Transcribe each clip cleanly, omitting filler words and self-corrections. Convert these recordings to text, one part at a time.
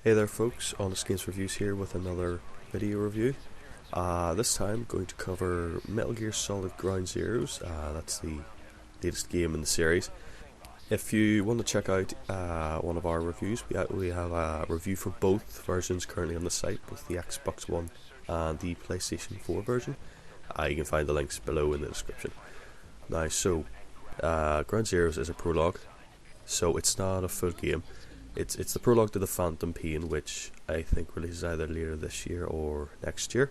Hey there folks, Honest Games Reviews here with another video review. This time going to cover Metal Gear Solid Ground Zeroes. That's the latest game in the series. If you want to check out one of our reviews, we have a review for both versions currently on the site, both the Xbox One and the PlayStation 4 version. You can find the links below in the description. Now, Ground Zeroes is a prologue, so it's not a full game. It's the prologue to the Phantom Pain, which I think releases either later this year or next year.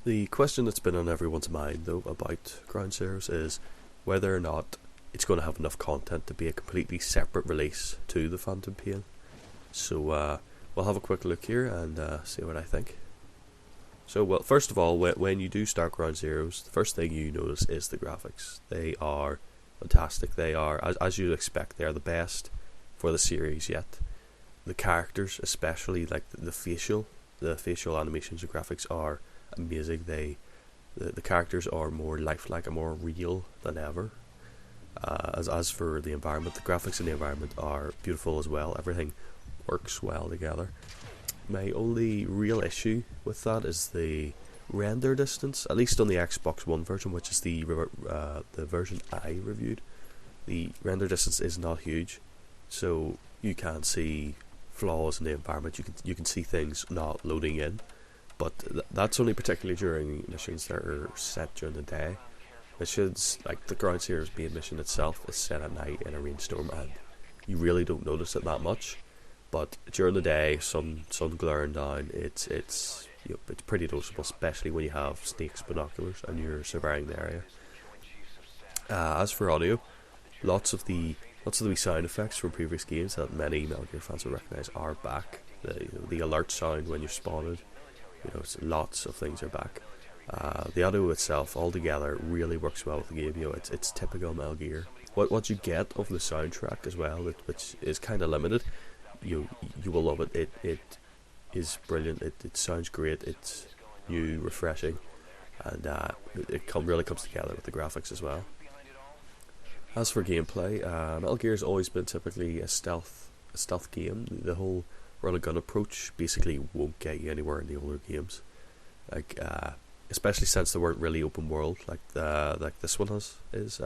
The question that's been on everyone's mind, though, about Ground Zeroes is whether or not it's going to have enough content to be a completely separate release to the Phantom Pain. So we'll have a quick look here and see what I think. So, well, first of all, when you do start Ground Zeroes, the first thing you notice is the graphics. They are fantastic. They are, as you'd expect, they are the best for the series yet. The characters, especially like the facial animations and graphics, are amazing. The characters are more lifelike and more real than ever. As for the environment, the graphics in the environment are beautiful as well. Everything works well together. My only real issue with that is the render distance, at least on the Xbox One version, which is the version I reviewed. The render distance is not huge, so you can see flaws in the environment. You can see things not loading in, but that's only particularly during missions that are set during the day. Missions like the Ground Zeroes main mission itself is set at night in a rainstorm, and you really don't notice it that much. But during the day, sun glaring down, it's pretty noticeable, especially when you have Snake's binoculars and you're surveying the area. As for audio, lots of the wee sound effects from previous games that many Metal Gear fans will recognise are back. The alert sound when you're spotted, lots of things are back. The audio itself altogether really works well with the game. It's typical Metal Gear. What you get of the soundtrack as well, which is kind of limited, you will love it. It is brilliant. It sounds great. It's new, refreshing, and it really comes together with the graphics as well. As for gameplay, Metal Gear has always been typically a stealth game. The whole run and gun approach basically won't get you anywhere in the older games, especially since they weren't really open world like this one is.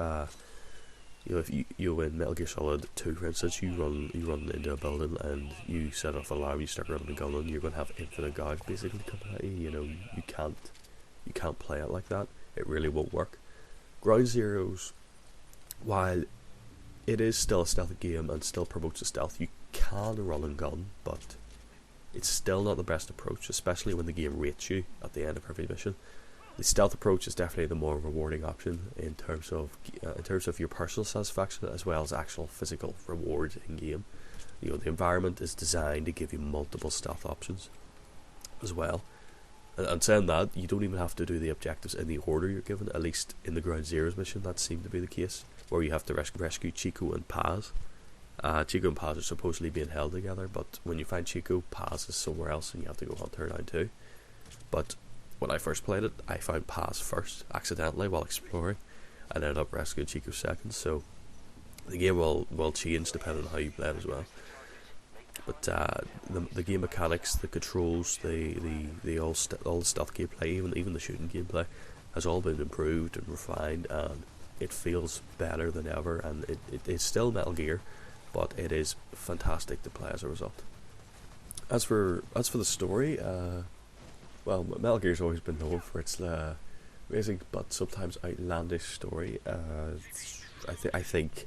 If you in Metal Gear Solid 2, for instance, you run into a building and you set off an alarm, you start running a gun, and you're going to have infinite guards basically coming at you. You can't play it like that. It really won't work. Ground Zeroes, while it is still a stealthy game and still promotes a stealth, you can run and gun, but it's still not the best approach, especially when the game rates you at the end of every mission. The stealth approach is definitely the more rewarding option in terms of your personal satisfaction as well as actual physical reward in game. The environment is designed to give you multiple stealth options as well. And saying that, you don't even have to do the objectives in the order you're given. At least in the Ground Zeroes mission, that seemed to be the case, where you have to rescue Chico and Paz. Chico and Paz are supposedly being held together, but when you find Chico, Paz is somewhere else and you have to go hunt her down too. But when I first played it, I found Paz first, accidentally, while exploring, and ended up rescuing Chico second, so the game will change depending on how you play it as well. But the game mechanics, the controls, all the stealth gameplay, even the shooting gameplay, has all been improved and refined, and it feels better than ever, and it is still Metal Gear, but it is fantastic to play as a result. As for the story, well, Metal Gear's always been known for its amazing but sometimes outlandish story. I think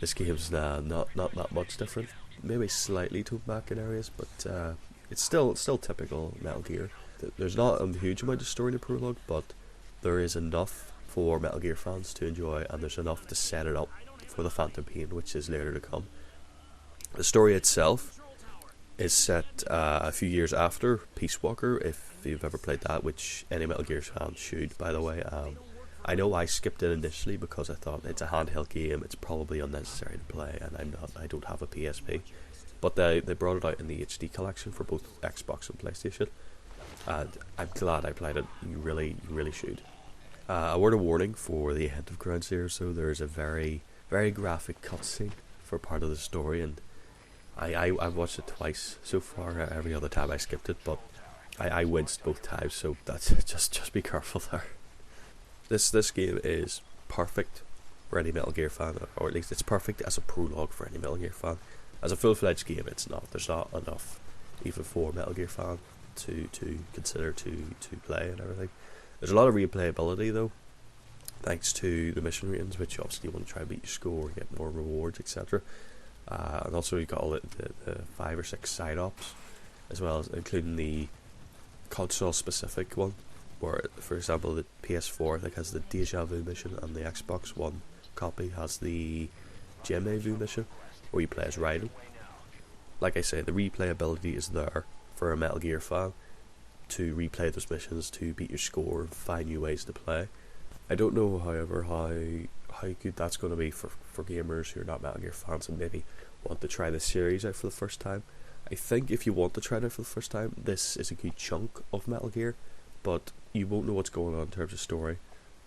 this game's not that much different. Maybe slightly toned back in areas, but it's still typical Metal Gear. There's not a huge amount of story in the prologue, but there is enough for Metal Gear fans to enjoy, and there's enough to set it up for the Phantom Pain, which is later to come. The story itself is set a few years after Peace Walker, if you've ever played that, which any Metal Gear fan should, by the way. I know I skipped it initially because I thought it's a handheld game, it's probably unnecessary to play, and I don't have a PSP. But they brought it out in the HD collection for both Xbox and PlayStation, and I'm glad I played it. You really should. A word of warning for the end of Ground Zeroes, so there's a very graphic cutscene for part of the story, and I've watched it twice so far. Every other time I skipped it, but I winced both times, so that's just be careful there. This game is perfect for any Metal Gear fan, or at least it's perfect as a prologue for any Metal Gear fan. As a full-fledged game, it's not. There's not enough, even for Metal Gear fan, to consider to play and everything. There's a lot of replayability though, thanks to the mission ratings, which obviously you want to try and beat your score, get more rewards, etc. And also you've got all the 5 or 6 side ops, as well as including the console specific one, where for example the PS4 I think has the Deja Vu mission, and the Xbox One copy has the Jamais Vu mission, where you play as Raiden. Like I say, the replayability is there for a Metal Gear fan to replay those missions, to beat your score, and find new ways to play. I don't know, however, how good that's going to be for gamers who are not Metal Gear fans and maybe want to try this series out for the first time. I think if you want to try it out for the first time, this is a good chunk of Metal Gear, but you won't know what's going on in terms of story.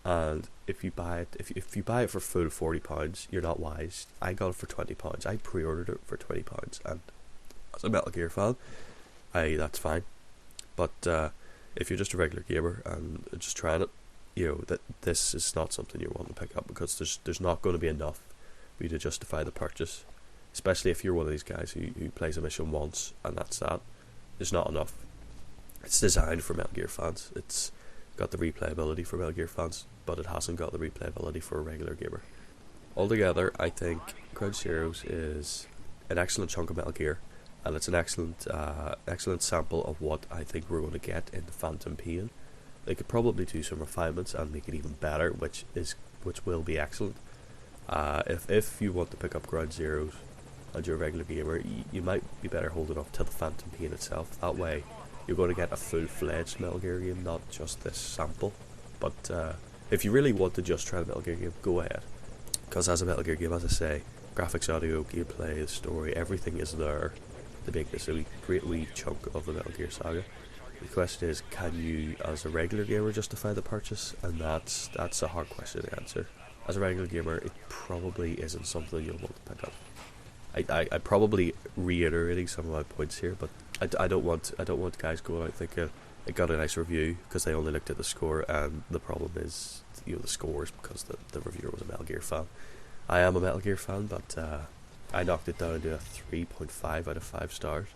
And if you buy it, if you buy it for full £40, you're not wise. I got it for £20. I pre-ordered it for £20, and as a Metal Gear fan, that's fine. But if you're just a regular gamer and just trying it, you know that this is not something you want to pick up, because there's not going to be enough for you to justify the purchase. Especially if you're one of these guys who plays a mission once and that's that. There's not enough. It's designed for Metal Gear fans. It's got the replayability for Metal Gear fans, but it hasn't got the replayability for a regular gamer. Altogether, I think Ground Zeroes is an excellent chunk of Metal Gear, and it's an excellent sample of what I think we're going to get in the Phantom Pain. They could probably do some refinements and make it even better, which will be excellent. If you want to pick up Ground Zeroes and you're a regular gamer, you might be better holding off till the Phantom Pain itself. That way you're going to get a full-fledged Metal Gear game, not just this sample. But if you really want to just try the Metal Gear game, go ahead, because as a Metal Gear game, as I say, graphics, audio, gameplay, the story, everything is there to make this a great wee chunk of the Metal Gear saga. The question is, can you as a regular gamer justify the purchase? And that's a hard question to answer. As a regular gamer, it probably isn't something you'll want to pick up. I probably reiterating some of my points here, but I don't want guys going out thinking it got a nice review because they only looked at the score, and the problem is the scores because the reviewer was a Metal Gear fan. I am a Metal Gear fan, but I knocked it down to a 3.5 out of 5 stars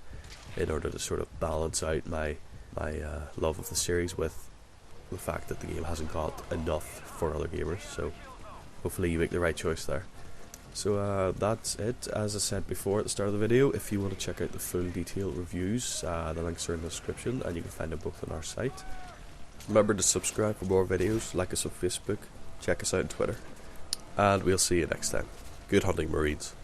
in order to sort of balance out my love of the series with the fact that the game hasn't got enough for other gamers. So hopefully you make the right choice there. So that's it. As I said before at the start of the video, if you want to check out the full detailed reviews, the links are in the description and you can find them both on our site. Remember to subscribe for more videos, like us on Facebook, check us out on Twitter, and we'll see you next time. Good hunting, Marines.